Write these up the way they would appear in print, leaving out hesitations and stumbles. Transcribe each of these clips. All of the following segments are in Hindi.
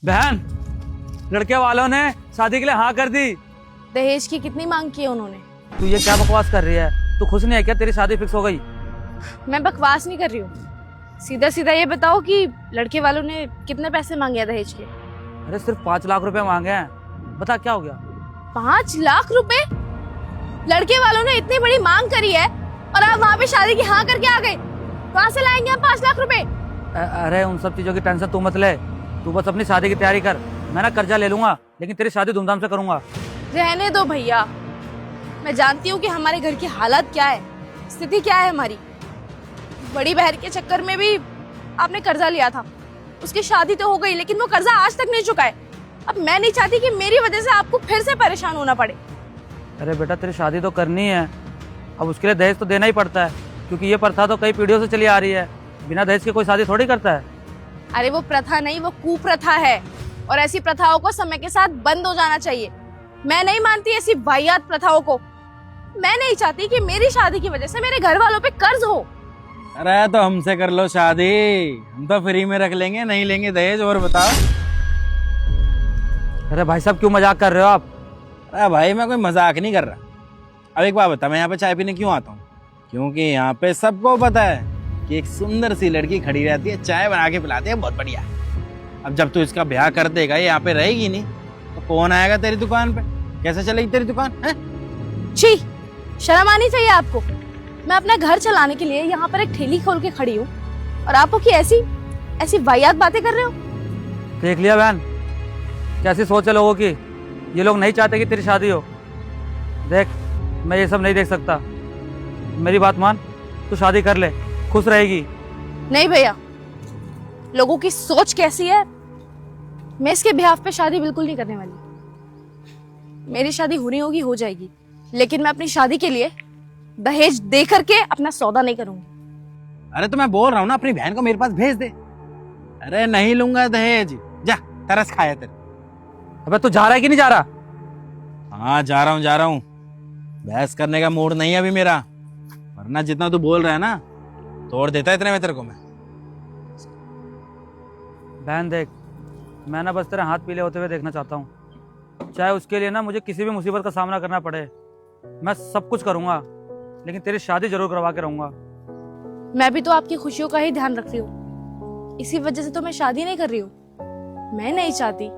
बहन, लड़के वालों ने शादी के लिए हाँ कर दी। दहेज की कितनी मांग की है उन्होंने? तू ये क्या बकवास कर रही है? तू खुश नहीं है क्या तेरी शादी फिक्स हो गई? मैं बकवास नहीं कर रही हूँ, सीधा सीधा ये बताओ कि लड़के वालों ने कितने पैसे मांगे हैं दहेज के? अरे सिर्फ 5 लाख रुपए मांगे हैं। बता क्या हो गया? 5 लाख रुपए? लड़के वालों ने इतनी बड़ी मांग करी है और आप वहाँ पे शादी की हाँ करके आ गए। कहाँ से लाएंगे हम 5 लाख रुपए? अरे उन सब चीजों की टेंशन तू मत ले, तू बस अपनी शादी की तैयारी कर। मैं ना कर्जा ले लूंगा, लेकिन तेरी शादी धूमधाम से करूंगा। रहने दो भैया, मैं जानती हूँ कि हमारे घर की हालत क्या है, स्थिति क्या है हमारी। बड़ी बहन के चक्कर में भी आपने कर्जा लिया था, उसकी शादी तो हो गई लेकिन वो कर्जा आज तक नहीं चुका है। अब मैं नहीं चाहती कि मेरी वजह से आपको फिर से परेशान होना पड़े। अरे बेटा, तेरी शादी तो करनी है, अब उसके लिए दहेज तो देना ही पड़ता है, क्योंकि ये प्रथा तो कई पीढ़ियों से चली आ रही है। बिना दहेज के कोई शादी थोड़ी करता है। अरे वो प्रथा नहीं, वो कुप्रथा है और ऐसी प्रथाओं को समय के साथ बंद हो जाना चाहिए। मैं नहीं मानती ऐसी वाहियात प्रथाओं को। मैं नहीं चाहती कि मेरी शादी की वजह से मेरे घर वालों पे कर्ज हो। अरे तो हमसे कर लो शादी, हम तो फ्री में रख लेंगे, नहीं लेंगे दहेज। और बताओ। अरे भाई साहब, क्यों मजाक कर रहे हो आप? अरे भाई मैं कोई मजाक नहीं कर रहा। अब एक बात बता, मैं यहाँ पे चाय पीने क्यों आता हूँ? क्योंकि यहाँ पे सबको पता है कि एक सुंदर सी लड़की खड़ी रहती है, चाय बना के पिलाती है, बहुत बढ़िया। अब जब तू इसका ब्याह कर देगा, ये यहाँ पे रहेगी नहीं, तो कौन आएगा तेरी दुकान पे? कैसे चलेगी तेरी दुकान है? छी, शर्म आनी चाहिए आपको। मैं अपना घर चलाने के लिए यहाँ पर एक ठेली खोल के खड़ी हूँ और आप की ऐसी वाहियात बातें कर रहे हो। देख लिया बहन, कैसी सोच है लोगों की। ये लोग नहीं चाहते कि तेरी शादी हो। देख, मैं ये सब नहीं देख सकता। मेरी बात मान, तू शादी कर ले, खुश रहेगी। नहीं भैया, लोगों की सोच कैसी है, मैं इसके बिहाफ पे शादी बिल्कुल नहीं करने वाली। मेरी शादी होनी होगी, हो जाएगी, लेकिन मैं अपनी शादी के लिए दहेज दे करके अपना सौदा नहीं करूंगी। अरे तो मैं बोल रहा हूँ ना, अपनी बहन को मेरे पास भेज दे। अरे नहीं लूंगा दहेज, जा तरस खाया तेरे। अबे तू जा रहा है कि नहीं जा रहा? हाँ जा रहा हूँ। बहस करने का मूड नहीं है अभी मेरा, वरना जितना तू बोल रहा है ना, तोड़ देता इतने में तेरे को मैं। बहन देख, मैं ना बस तेरे हाथ पीले होते हुए देखना चाहता हूँ। चाहे उसके लिए ना मुझे किसी भी मुसीबत का सामना करना पड़े, मैं सब कुछ करूँगा, लेकिन तेरी शादी जरूर करवा के रहूँगा। मैं भी तो आपकी खुशियों का ही ध्यान रख रही हूँ, इसी वजह से तो मैं शादी नहीं कर रही हूँ। मैं नहीं चाहती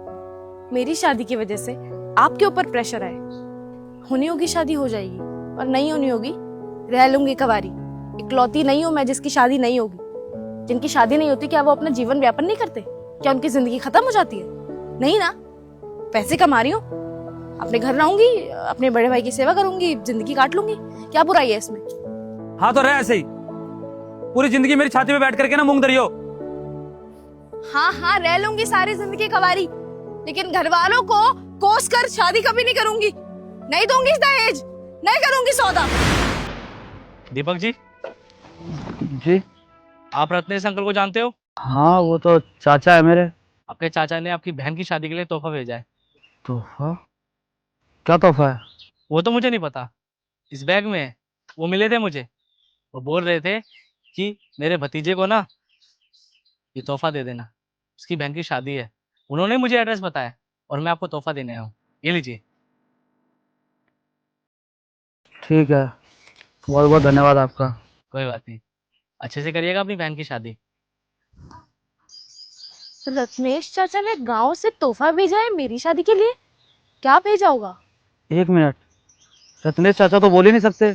मेरी शादी की वजह से आपके ऊपर प्रेशर आए। होनी होगी शादी हो जाएगी, और नहीं होनी होगी रह लूंगी कवारी। इकलौती नहीं हूँ मैं जिसकी शादी नहीं होगी। जिनकी शादी नहीं होती, क्या वो अपना जीवन व्यापन नहीं करते? क्या उनकी जिंदगी खत्म हो जाती है? नहीं ना। पैसे कमा रही हूँ, अपने घर रहूंगी, अपने बड़े भाई की सेवा करूंगी, जिंदगी काट लूंगी। क्या बुराई है इसमें? हाँ तो रह ऐसे ही, पूरी जिंदगी मेरी छाती पे बैठ करके ना मूंग दरियो। हाँ, रह लूंगी सारी जिंदगी कवारी, लेकिन घर वालों को कोस कर शादी कभी नहीं करूंगी। नहीं दूंगी दहेज, नहीं करूंगी सौदा। दीपक जी, जी आप रत्नेश अंकल को जानते हो? हाँ, वो तो चाचा है मेरे। आपके चाचा ने आपकी बहन की शादी के लिए तोहफा भेजा है। तोहफा? क्या तोहफा है? वो तो मुझे नहीं पता, इस बैग में है। वो मिले थे मुझे, वो बोल रहे थे कि मेरे भतीजे को ना ये तोहफा दे देना, उसकी बहन की शादी है। उन्होंने मुझे एड्रेस बताया और मैं आपको तोहफा देने आया हूँ। ये लीजिए। ठीक है, बहुत बहुत धन्यवाद आपका। कोई बात नहीं, अच्छे से करिएगा अपनी बहन की शादी। रत्नेश चाचा ने गांव से तोहफा भेजा है मेरी शादी के लिए? क्या भेजा होगा? 1 मिनट, रत्नेश चाचा तो बोल ही नहीं सकते,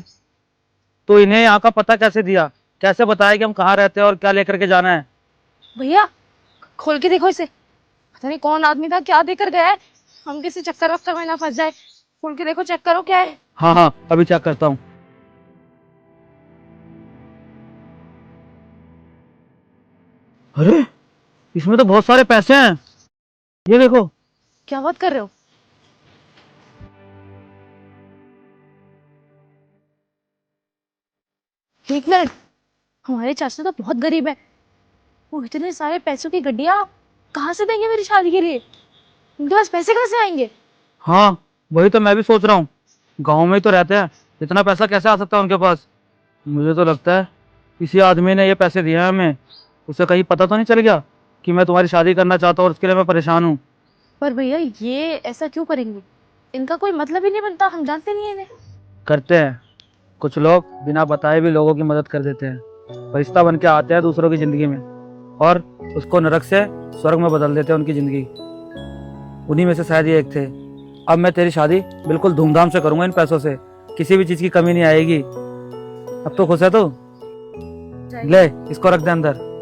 तो इन्हें यहाँ का पता कैसे दिया? कैसे बताया कि हम कहाँ रहते हैं और क्या लेकर के जाना है? भैया खोल के देखो इसे, पता नहीं कौन आदमी था, क्या देकर गया है। हम किसी चक्कर वक्कर में ना फंस जाए। खोल के देखो, चेक करो क्या है। हाँ हाँ, अभी चेक करता हूँ। अरे इसमें तो बहुत सारे पैसे हैं, ये देखो। क्या बात कर रहे हो? एक मिनट, हमारे चाचा तो बहुत गरीब है। वो इतने सारे पैसों की गड्डियां कहाँ से देंगे मेरी शादी के लिए? उनके पास पैसे कहाँ से आएंगे? हाँ, वही तो मैं भी सोच रहा हूँ। गांव में ही तो रहते हैं, इतना पैसा कैसे आ सकता है उनके पास? मुझे तो लगता है किसी आदमी ने ये पैसे दिए हैं हमें, उसे कहीं पता तो नहीं चल गया कि मैं तुम्हारी शादी करना चाहता हूँ और उसके लिए मैं परेशान हूँ। पर भैया ये ऐसा क्यों करेंगे? इनका कोई मतलब ही नहीं बनता, हम जानते नहीं है इन्हें। करते हैं। कुछ लोग बिना बताए भी लोगों की मदद कर देते हैं, फरिश्ता बन के आते हैं दूसरों की ज़िंदगी में और उसको नरक से स्वर्ग में बदल देते हैं उनकी ज़िंदगी। उन्हीं में से शायद ये एक थे। अब मैं तेरी शादी बिल्कुल धूमधाम से करूँगा, इन पैसों से किसी भी चीज़ की कमी नहीं आएगी। अब तो खुश है तू? ले इसको रख दे अंदर।